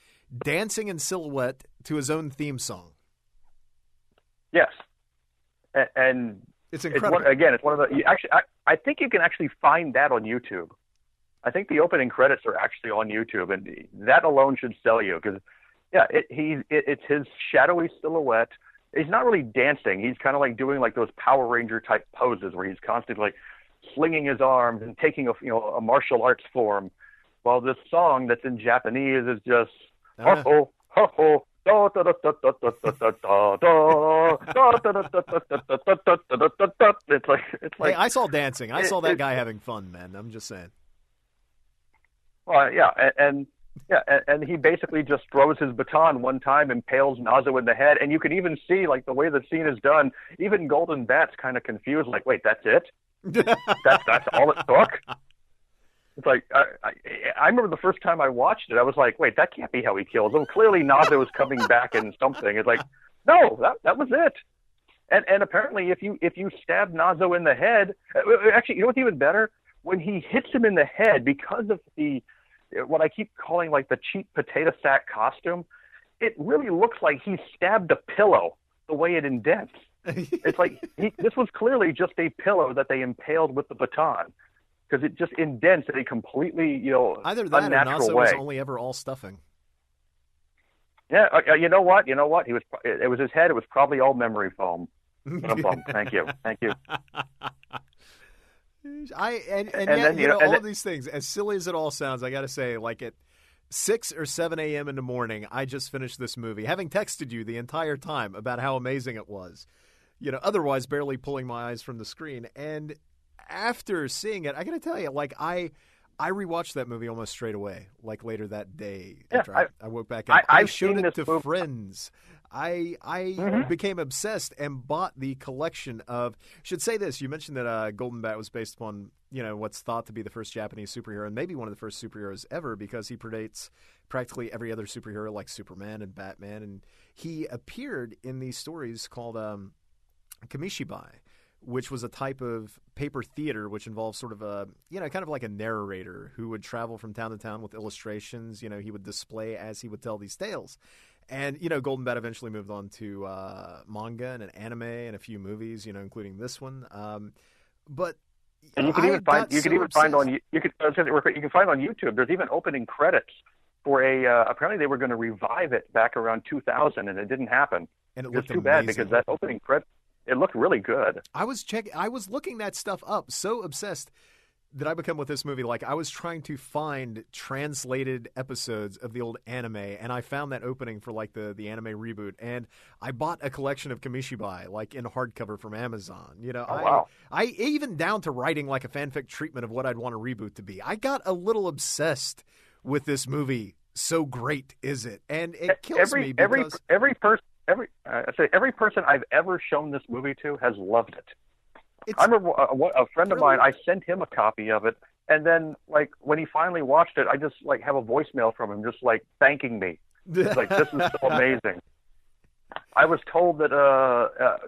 dancing in silhouette to his own theme song. Yes. And it's incredible. It's one of the I think you can actually find that on YouTube. I think the opening credits are actually on YouTube, and that alone should sell you because, yeah, it's his shadowy silhouette. He's not really dancing. He's kind of like doing like those Power Ranger type poses where he's constantly like slinging his arms and taking a martial arts form, while this song that's in Japanese is just ho ho ho ho. It's like hey, I saw dancing. I saw that guy having fun, man. I'm just saying. Well, yeah, and he basically just throws his baton one time, impales Nazo in the head, and you can even see like the way the scene is done. Even Golden Bat's kind of confused, like, wait, that's it? that's all it took? It's like I remember the first time I watched it, I was like, wait, that can't be how he kills him. Clearly, Nazo is coming back in something. It's like, no, that was it. And apparently, if you stab Nazo in the head, actually, you know what's even better? When he hits him in the head, because of what I keep calling like the cheap potato sack costume, it really looks like he stabbed a pillow the way it indents. It's like this was clearly just a pillow that they impaled with the baton. Because it just indents in a completely, either that unnatural or Nazo way. was only ever all stuffing. Yeah, you know what? It was his head. It was probably all memory foam. Thank you. All of these things, as silly as it all sounds, I got to say, like at 6 or 7 a.m. in the morning, I just finished this movie, having texted you the entire time about how amazing it was. Otherwise barely pulling my eyes from the screen, and after seeing it, I got to tell you, like I rewatched that movie almost straight away, like later that day after I woke back up. I showed it to friends. I became obsessed and bought the collection of. Should say this: you mentioned that Golden Bat was based upon what's thought to be the first Japanese superhero and maybe one of the first superheroes ever because he predates practically every other superhero like Superman and Batman, and he appeared in these stories called Kamishibai, which was a type of paper theater which involves sort of a, kind of like a narrator who would travel from town to town with illustrations. He would display as he would tell these tales. And, Golden Bat eventually moved on to manga and an anime and a few movies, including this one. But and you can even find on YouTube. There's even opening credits for apparently they were going to revive it back around 2000 and it didn't happen. And it looked too bad because that opening credit, it looked really good. I was looking that stuff up, so obsessed that I become with this movie. Like I was trying to find translated episodes of the old anime, and I found that opening for like the anime reboot, and I bought a collection of Kamishibai like in hardcover from Amazon. Wow. I even down to writing like a fanfic treatment of what I'd want a reboot to be. I got a little obsessed with this movie. So great is it, and it kills me because every person I've ever shown this movie to has loved it. I remember a friend of mine, I sent him a copy of it, and then like when he finally watched it, I just like have a voicemail from him just like thanking me. Like, this is so amazing. I was told that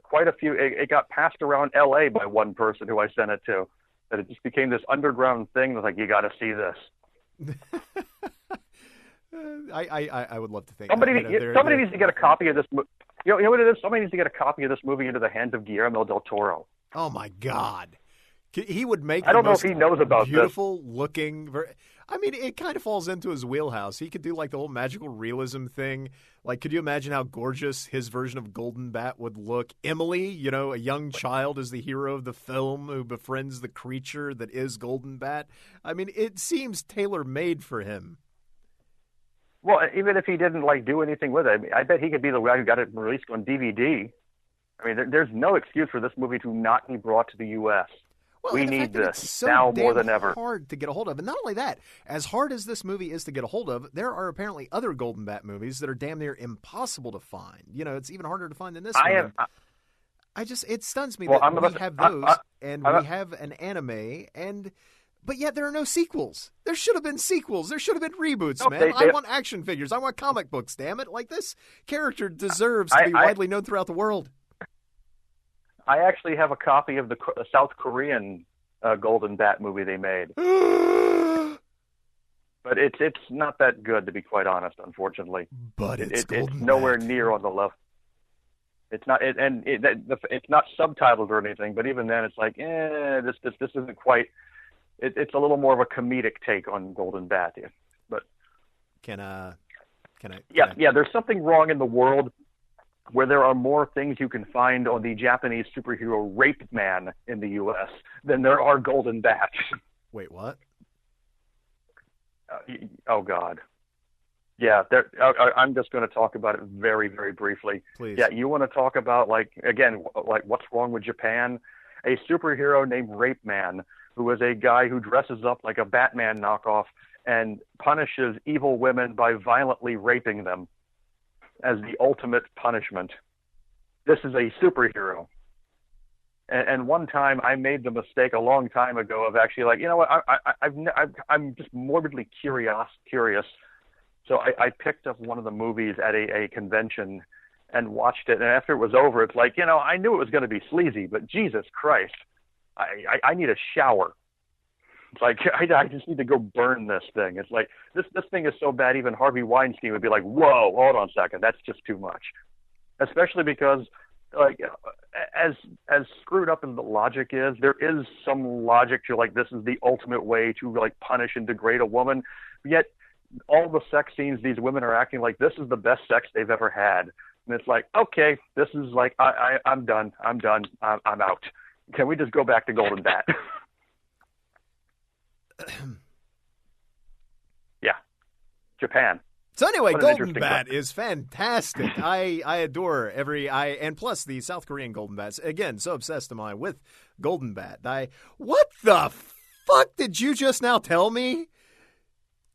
quite a few, it got passed around L.A. by one person who I sent it to, that it just became this underground thing. It was like, you got to see this. I would love to think somebody needs to get a copy of this. You know what it is? Somebody needs to get a copy of this movie into the hands of Guillermo del Toro. Oh my God, he would make. I don't know if he knows about beautiful looking. I mean, it kind of falls into his wheelhouse. He could do like the whole magical realism thing. Like, could you imagine how gorgeous his version of Golden Bat would look? Emily, a young child, is the hero of the film who befriends the creature that is Golden Bat. I mean, it seems tailor-made for him. Well, even if he didn't like do anything with it, I bet he could be the guy who got it released on DVD. I mean, there's no excuse for this movie to not be brought to the U.S. Well, We and the need fact that this it's so now damn more than ever. hard to get a hold of. And not only that, as hard as this movie is to get a hold of, there are apparently other Golden Bat movies that are damn near impossible to find. You know, it's even harder to find than this one. It stuns me that we have those, and we have an anime, but yet there are no sequels. There should have been sequels. There should have been reboots, man. I want action figures. I want comic books, damn it. Like, this character deserves to be widely known throughout the world. I actually have a copy of the South Korean Golden Bat movie they made. But it's not that good, to be quite honest, unfortunately. But it's nowhere near on the level. It's not, it's not subtitled or anything. But even then, it's like, this isn't quite. It's a little more of a comedic take on Golden Bat. Yeah. But can I? Yeah. There's something wrong in the world where there are more things you can find on the Japanese superhero Rape Man in the U.S. than there are Golden Bats. Wait, what? Oh God. Yeah, I'm just going to talk about it very, very briefly. Please. Yeah, you want to talk about like what's wrong with Japan? A superhero named Rape Man, who is a guy who dresses up like a Batman knockoff and punishes evil women by violently raping them as the ultimate punishment. This is a superhero. And one time I made the mistake a long time ago of actually like, you know what, I'm just morbidly curious. So I picked up one of the movies at a convention and watched it. And after it was over, it's like, I knew it was going to be sleazy, but Jesus Christ, I need a shower. It's like, I just need to go burn this thing. It's like, this thing is so bad, even Harvey Weinstein would be like, whoa, hold on a second, that's just too much. Especially because, like, as screwed up as the logic is, there is some logic to, like, this is the ultimate way to, like, punish and degrade a woman. Yet, all the sex scenes, these women are acting like this is the best sex they've ever had. And it's like, okay, this is like, I'm done. I'm out. Can we just go back to Golden Bat? Yeah. Japan. So anyway, Golden Bat is fantastic. I adore and plus the South Korean Golden Bats. Again, so obsessed am I with Golden Bat. What the fuck did you just now tell me?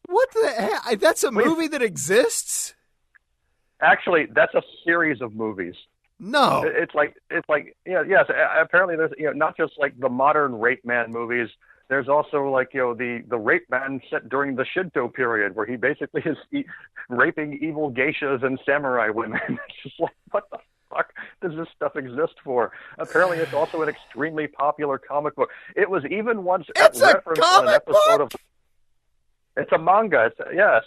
What the heck? That's a movie that exists? Actually, that's a series of movies. No. It's like yes, apparently there's not just like the modern Rape Man movies. There's also like the Rape Man set during the Shinto period where he basically is raping evil geishas and samurai women. It's just like, what the fuck does this stuff exist for? Apparently it's also an extremely popular comic book. It was even once it's a comic book? It's a manga. Yes.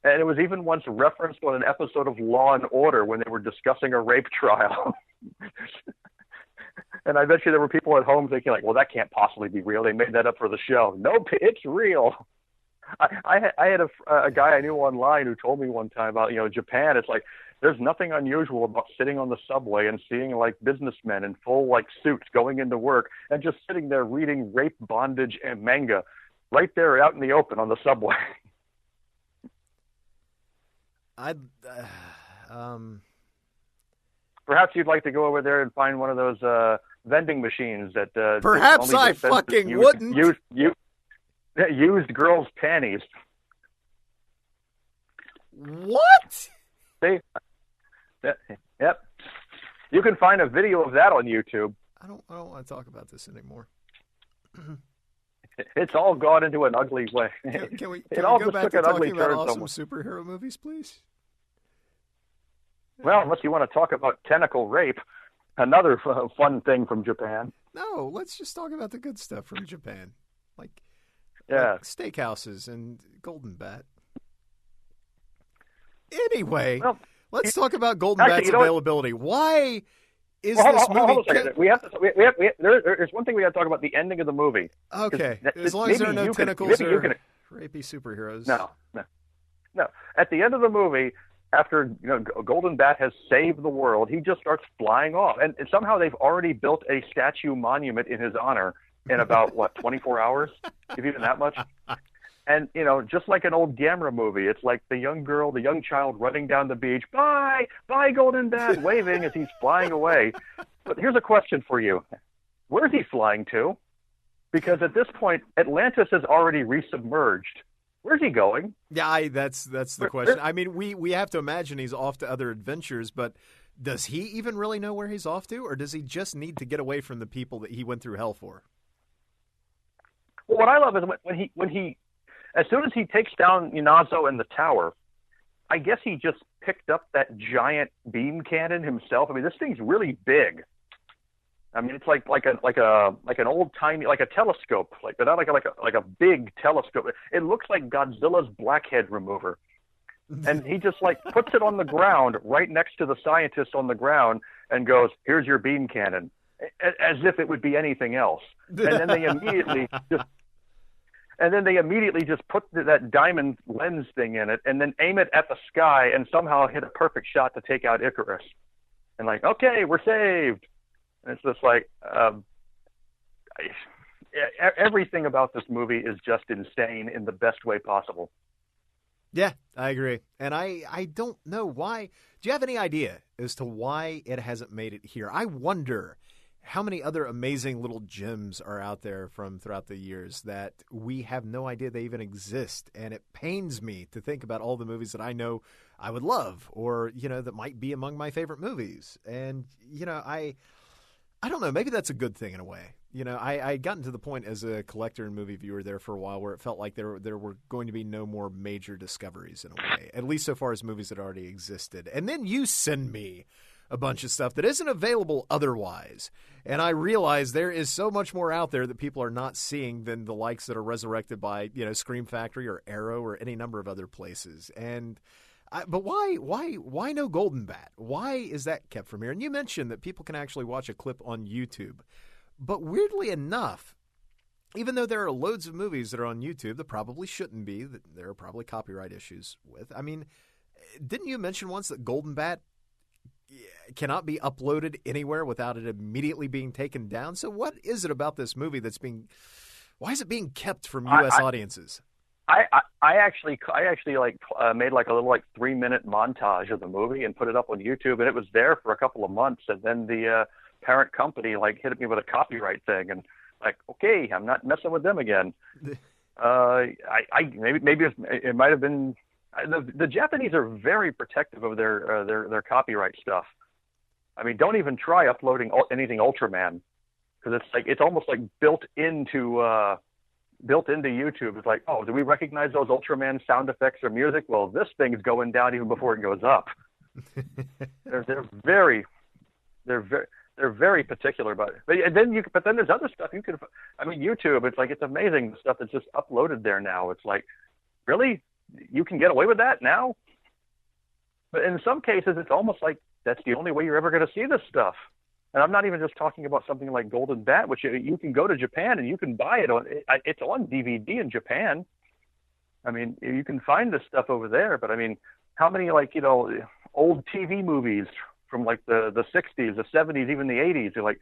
And it was even once referenced on an episode of Law and Order when they were discussing a rape trial. And I bet you there were people at home thinking like, well, that can't possibly be real. They made that up for the show. Nope, it's real. I had a guy I knew online who told me one time about, Japan. It's like, there's nothing unusual about sitting on the subway and seeing like businessmen in full like suits going into work and just sitting there reading rape, bondage, and manga right there out in the open on the subway. Perhaps you'd like to go over there and find one of those vending machines that. Perhaps I fucking wouldn't. Used girls' panties. What? Yep. You can find a video of that on YouTube. I don't want to talk about this anymore. It's all gone into an ugly way. Can we go back to talking about awesome superhero movies, please? Well, unless you want to talk about tentacle rape, another fun thing from Japan. No, let's just talk about the good stuff from Japan, like steakhouses and Golden Bat. Anyway, let's talk about Golden Bat's availability. Why is this movie? Hold on a second. There's one thing we have to talk about: the ending of the movie. Okay, as long as there are no tentacles or rapey superheroes. No. At the end of the movie, after Golden Bat has saved the world, he just starts flying off, and somehow they've already built a statue monument in his honor in about 24 hours, if even that much. And just like an old Gamera movie, it's like the young child running down the beach, bye Golden Bat, waving as he's flying away. But here's a question for you: where's he flying to? Because at this point, Atlantis has already resubmerged. Where's he going? Yeah, that's the question. I mean, we have to imagine he's off to other adventures, but does he even really know where he's off to, or does he just need to get away from the people that he went through hell for? Well, what I love is when he as soon as he takes down Inazo in the tower, I guess he just picked up that giant beam cannon himself. I mean, this thing's really big. I mean, it's like an old timey, like a telescope, but not like a big telescope. It looks like Godzilla's blackhead remover, and he just puts it on the ground right next to the scientist on the ground and goes, "Here's your beam cannon," as if it would be anything else. And then they immediately just put that diamond lens thing in it, and then aim it at the sky, and somehow hit a perfect shot to take out Icarus. And okay, we're saved. And it's just everything about this movie is just insane in the best way possible. Yeah, I agree. And I don't know why. Do you have any idea as to why it hasn't made it here? I wonder how many other amazing little gems are out there from throughout the years that we have no idea they even exist. And it pains me to think about all the movies that I know I would love or, that might be among my favorite movies. And, I don't know. Maybe that's a good thing in a way. I gotten to the point as a collector and movie viewer there for a while where it felt like there were going to be no more major discoveries in a way, at least so far as movies that already existed. And then you send me a bunch of stuff that isn't available otherwise. And I realize there is so much more out there that people are not seeing than the likes that are resurrected by, Scream Factory or Arrow or any number of other places. But why no Golden Bat? Why is that kept from here? And you mentioned that people can actually watch a clip on YouTube. But weirdly enough, even though there are loads of movies that are on YouTube that probably shouldn't be, that there are probably copyright issues with. I mean, didn't you mention once that Golden Bat cannot be uploaded anywhere without it immediately being taken down? So what is it about this movie why is it being kept from U.S. audiences? I actually made a little 3-minute montage of the movie and put it up on YouTube, and it was there for a couple of months, and then the parent company hit me with a copyright thing, and okay, I'm not messing with them again. Maybe it might have been the Japanese are very protective of their copyright stuff. I mean, don't even try uploading anything Ultraman, because it's almost built into YouTube. It's oh, do we recognize those Ultraman sound effects or music? Well, this thing's going down even before it goes up. They're very particular about it. But then there's other stuff you can. I mean, YouTube. It's amazing the stuff that's just uploaded there now. It's really, you can get away with that now. But in some cases, it's almost like that's the only way you're ever going to see this stuff. And I'm not even just talking about something like Golden Bat, which you can go to Japan and you can buy it it's on DVD in Japan. I mean, you can find this stuff over there, but I mean, how many old TV movies from the 60s, the 70s, even the 80s, are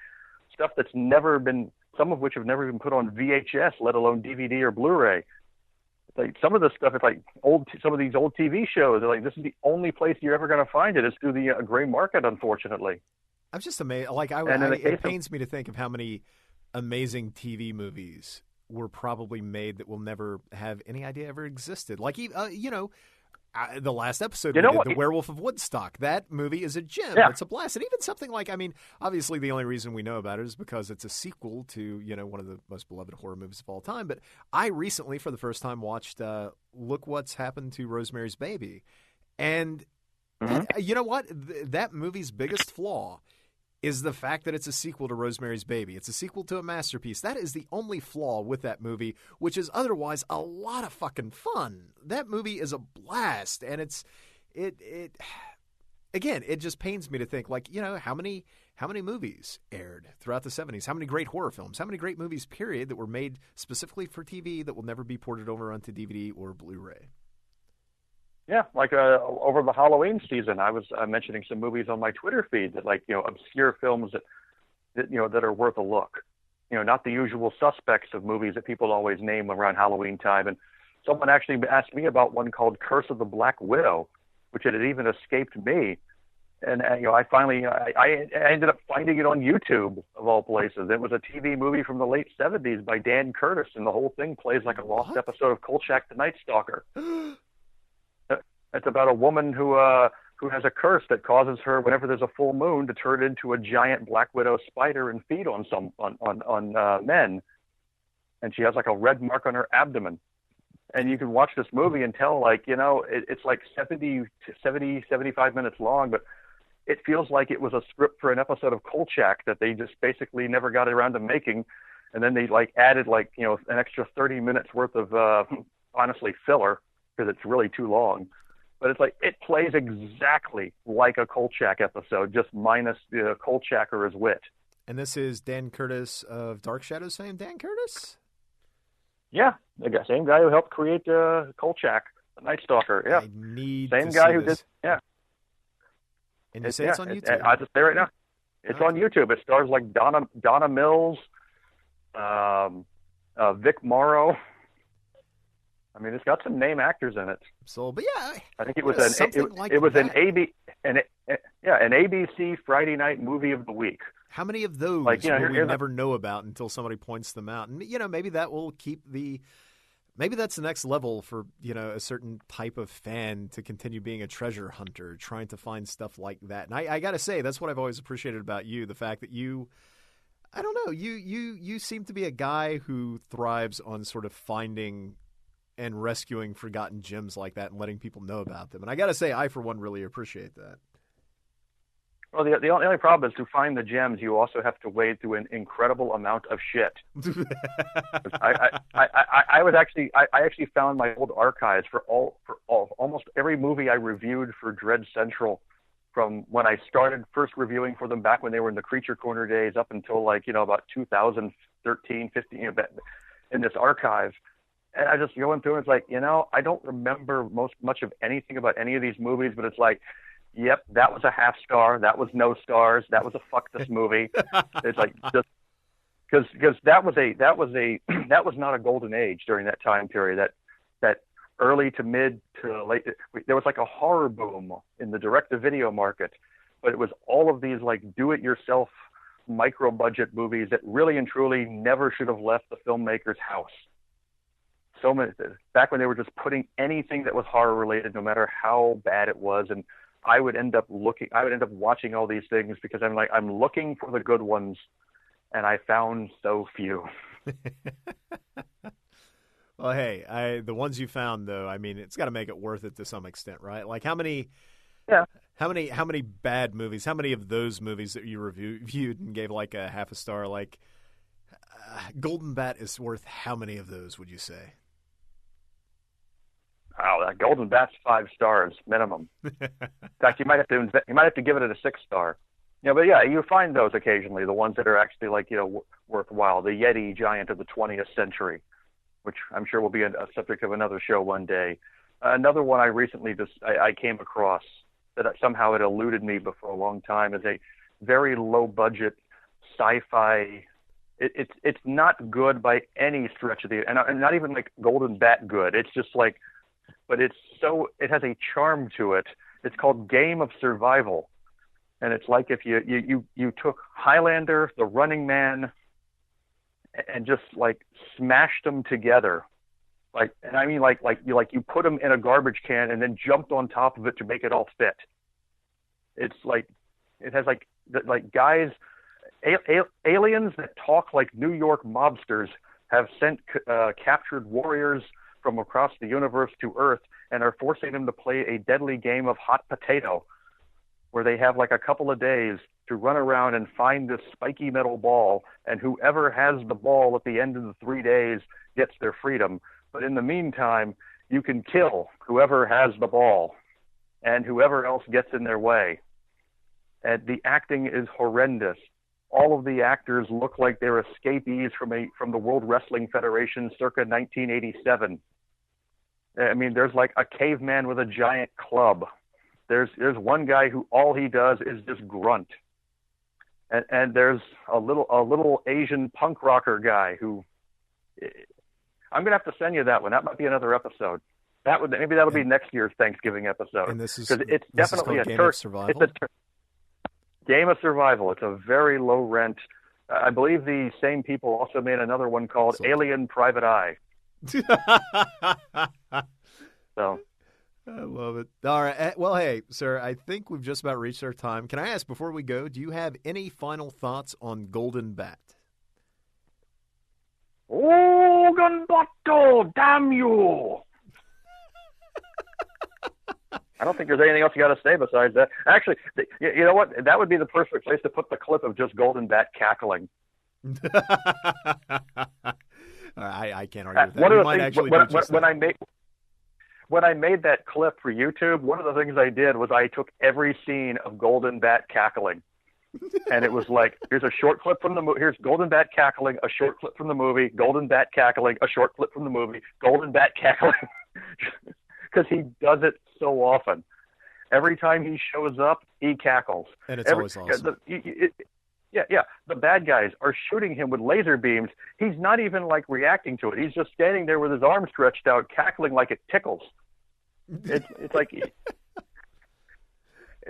stuff that's never been, some of which have never been put on VHS, let alone DVD or Blu-ray. Some of this stuff, some of these old TV shows, this is the only place you're ever going to find it. It's through the gray market, unfortunately. I'm just amazed. It pains me to think of how many amazing TV movies were probably made that we'll never have any idea ever existed. The last episode, The Werewolf of Woodstock. That movie is a gem. Yeah. It's a blast. And even something obviously the only reason we know about it is because it's a sequel to, one of the most beloved horror movies of all time. But I recently, for the first time, watched Look What's Happened to Rosemary's Baby. And you know what? That movie's biggest flaw is the fact that it's a sequel to Rosemary's Baby. It's a sequel to a masterpiece. That is the only flaw with that movie, which is otherwise a lot of fucking fun. That movie is a blast, and it just pains me to think, how many movies aired throughout the 70s? How many great horror films? How many great movies, period, that were made specifically for TV that will never be ported over onto DVD or Blu-ray? Yeah, over the Halloween season, I was mentioning some movies on my Twitter feed that, obscure films that are worth a look. Not the usual suspects of movies that people always name around Halloween time. And someone actually asked me about one called Curse of the Black Widow, which had even escaped me. And I finally I ended up finding it on YouTube of all places. It was a TV movie from the late '70s by Dan Curtis, and the whole thing plays like a lost episode of Kolchak the Night Stalker. It's about a woman who has a curse that causes her, whenever there's a full moon, to turn into a giant black widow spider and feed on men. And she has like a red mark on her abdomen. And you can watch this movie and tell, like, it's like 75 minutes long, but it feels like it was a script for an episode of Kolchak that they just basically never got around to making. And then they added an extra 30 minutes worth of, honestly, filler, because it's really too long. But it's like, it plays exactly like a Kolchak episode, just minus the Kolchak or his wit. And this is Dan Curtis of Dark Shadows fame, Dan Curtis? Yeah, the same guy who helped create Kolchak, the Night Stalker. Yeah, I need same to guy see who this. did. Yeah, and you say it's on YouTube. I just say right now, it's on YouTube. It stars like Donna Mills, Vic Morrow. I mean, it's got some name actors in it. So, but yeah, I think it was an ABC Friday night movie of the week. How many of those will we never know about until somebody points them out? And, maybe that will keep maybe that's the next level for, a certain type of fan to continue being a treasure hunter, trying to find stuff like that. And I got to say, that's what I've always appreciated about you, the fact that I don't know, you seem to be a guy who thrives on sort of finding and rescuing forgotten gems like that and letting people know about them. And I got to say, I, for one, really appreciate that. Well, the only problem is to find the gems, you also have to wade through an incredible amount of shit. I actually found my old archives for almost every movie I reviewed for Dread Central, from when I started first reviewing for them back when they were in the Creature Corner days up until about 2013, 15, in this archive. And I just going through and it's like, I don't remember much of anything about any of these movies, but it's like, yep, that was a half star. That was no stars. That was a fuck this movie. It's like, just because that was not a golden age during that time period. That early to mid to late, there was like a horror boom in the direct-to-video market, but it was all of these like do-it-yourself micro-budget movies that really and truly never should have left the filmmaker's house. So many back when they were just putting anything that was horror related, no matter how bad it was, and I would end up watching all these things because I'm looking for the good ones, and I found so few. Well, hey, the ones you found though, I mean, it's got to make it worth it to some extent, right? Like how many bad movies? How many of those movies that you reviewed and gave like a half a star? Like Golden Bat is worth how many of those? Would you say? Oh, that Golden Bat's 5 stars minimum. In fact, you might have to give it a 6 star. Yeah, but yeah, you find those occasionally, the ones that are actually worthwhile. The Yeti giant of the 20th century, which I'm sure will be a subject of another show one day. Another one I recently I came across that somehow it eluded me for a long time is a very low budget sci-fi. It's not good by any stretch of and not even like Golden Bat good. It's just like. But it has a charm to it. It's called Game of Survival. And it's like if you took Highlander, The Running Man, and just like smashed them together. You put them in a garbage can and then jumped on top of it to make it all fit. It's like, it has like guys, aliens that talk like New York mobsters have sent captured warriors from across the universe to Earth and are forcing them to play a deadly game of hot potato where they have like a couple of days to run around and find this spiky metal ball, and whoever has the ball at the end of the 3 days gets their freedom. But in the meantime, you can kill whoever has the ball and whoever else gets in their way. And the acting is horrendous. All of the actors look like they're escapees from the World Wrestling Federation circa 1987. I mean, there's like a caveman with a giant club. There's one guy who all he does is just grunt. And there's a little Asian punk rocker guy who I'm gonna have to send you that one. That might be another episode. Maybe that'll be next year's Thanksgiving episode. And this is because it's definitely a Game of Survival. Game of Survival. It's a very low rent. I believe the same people also made another one called Alien Private Eye. So. I love it. All right. Well, hey, sir, I think we've just about reached our time. Can I ask, before we go, do you have any final thoughts on Golden Bat? Oh, Gunbato, damn you! I don't think there's anything else you got to say besides that. Actually, you know what? That would be the perfect place to put the clip of just Golden Bat cackling. I can't argue with that. One of the things, when I made that clip for YouTube, one of the things I did was I took every scene of Golden Bat cackling. And it was like, here's a short clip from the movie. Here's Golden Bat cackling, a short clip from the movie. Golden Bat cackling, a short clip from the movie. Golden Bat cackling. Because he does it so often. Every time he shows up, he cackles. And it's always awesome. Yeah. The bad guys are shooting him with laser beams. He's not even like reacting to it. He's just standing there with his arms stretched out, cackling like it tickles. It's like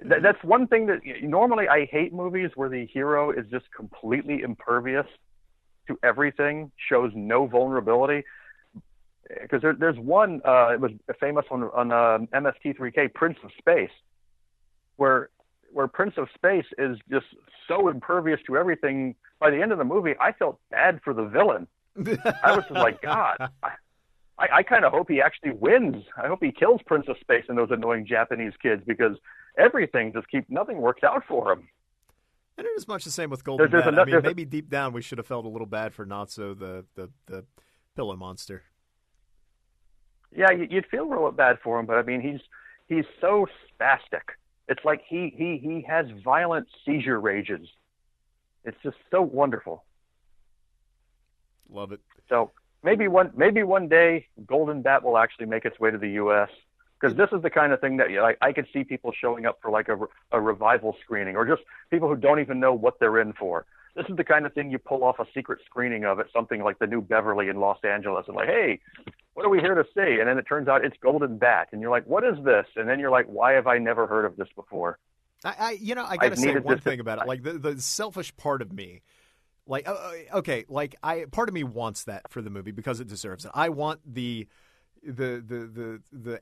that's one thing that normally I hate movies where the hero is just completely impervious to everything, shows no vulnerability. Because there's one, it was famous on MST3K, Prince of Space, where Prince of Space is just so impervious to everything. By the end of the movie, I felt bad for the villain. I was just like, God, I kind of hope he actually wins. I hope he kills Prince of Space and those annoying Japanese kids, because everything nothing works out for him. And it is much the same with Golden Bat. Maybe deep down we should have felt a little bad for Natsu, the pillow monster. Yeah, you'd feel real bad for him, but I mean, he's so spastic. It's like he has violent seizure rages. It's just so wonderful. Love it. So maybe one day Golden Bat will actually make its way to the U.S. because this is the kind of thing that I could see people showing up for like a revival screening, or just people who don't even know what they're in for. This is the kind of thing you pull off a secret screening of at something like the New Beverly in Los Angeles, and like, hey, what are we here to see? And then it turns out it's Golden Bat, and you're like, what is this? And then you're like, why have I never heard of this before? I gotta say one thing about it. Like the selfish part of me, like, okay, like part of me wants that for the movie because it deserves it. I want the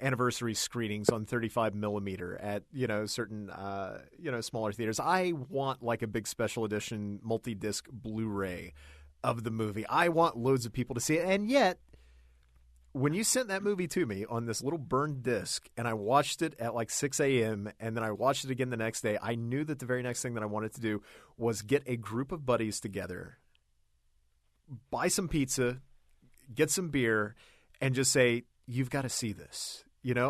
anniversary screenings on 35 millimeter at certain smaller theaters. I want like a big special edition multi-disc Blu-ray of the movie. I want loads of people to see it, and yet when you sent that movie to me on this little burned disc and I watched it at like 6 a.m. and then I watched it again the next day, I knew that the very next thing that I wanted to do was get a group of buddies together, buy some pizza, get some beer, and just say, you've got to see this.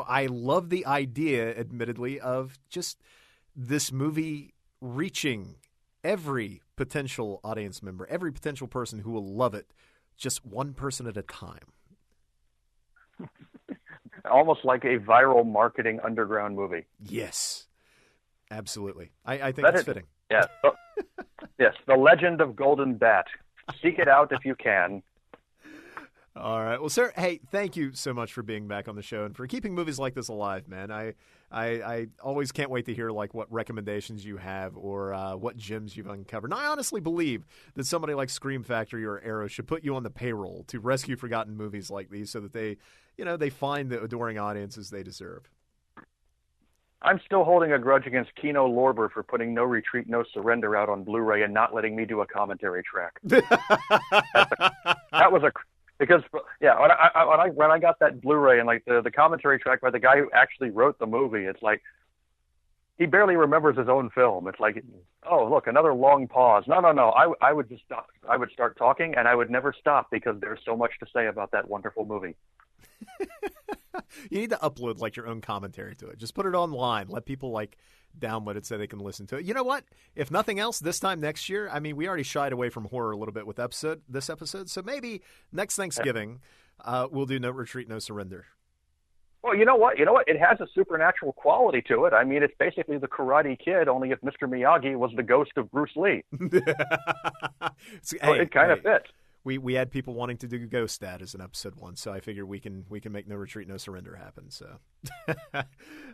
I love the idea, admittedly, of just this movie reaching every potential audience member, every potential person who will love it, just one person at a time. Almost like a viral marketing underground movie. Yes, absolutely. I think it's fitting. Yeah. Yes, The Legend of Golden Bat. Seek it out if you can. All right. Well, sir, hey, thank you so much for being back on the show and for keeping movies like this alive, man. I always can't wait to hear like what recommendations you have or what gems you've uncovered. And I honestly believe that somebody like Scream Factory or Arrow should put you on the payroll to rescue forgotten movies like these so that they find the adoring audiences they deserve. I'm still holding a grudge against Kino Lorber for putting No Retreat, No Surrender out on Blu-ray and not letting me do a commentary track. Because when I got that Blu-ray and like the commentary track by the guy who actually wrote the movie, it's like he barely remembers his own film. It's like, oh look, another long pause. No. I would just stop. I would start talking and I would never stop because there's so much to say about that wonderful movie. You need to upload like your own commentary to it. Just put it online. Let people like download it so they can listen to it. You know what? If nothing else, this time next year, I mean, we already shied away from horror a little bit with this episode. So maybe next Thanksgiving, we'll do No Retreat, No Surrender. Well, you know what? It has a supernatural quality to it. I mean, it's basically the Karate Kid, only if Mr. Miyagi was the ghost of Bruce Lee. It kind of fits. We had people wanting to do Ghost Dad as an episode one, so I figure we can make No Retreat, No Surrender happen. So,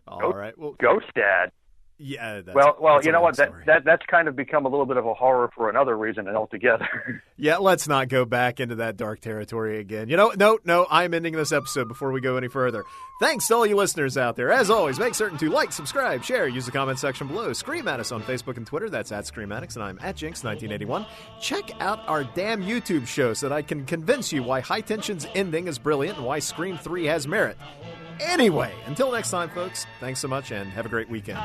all right. Well, Ghost Dad. Yeah. That's, well, that's you know what? story. That's kind of become a little bit of a horror for another reason altogether. Yeah, let's not go back into that dark territory again. You know, no, I'm ending this episode before we go any further. Thanks to all you listeners out there. As always, make certain to like, subscribe, share, use the comment section below. Scream at us on Facebook and Twitter. That's at ScreamAddicts, and I'm at Jinx1981. Check out our damn YouTube show so that I can convince you why High Tension's ending is brilliant and why Scream 3 has merit. Anyway, until next time, folks, thanks so much and have a great weekend.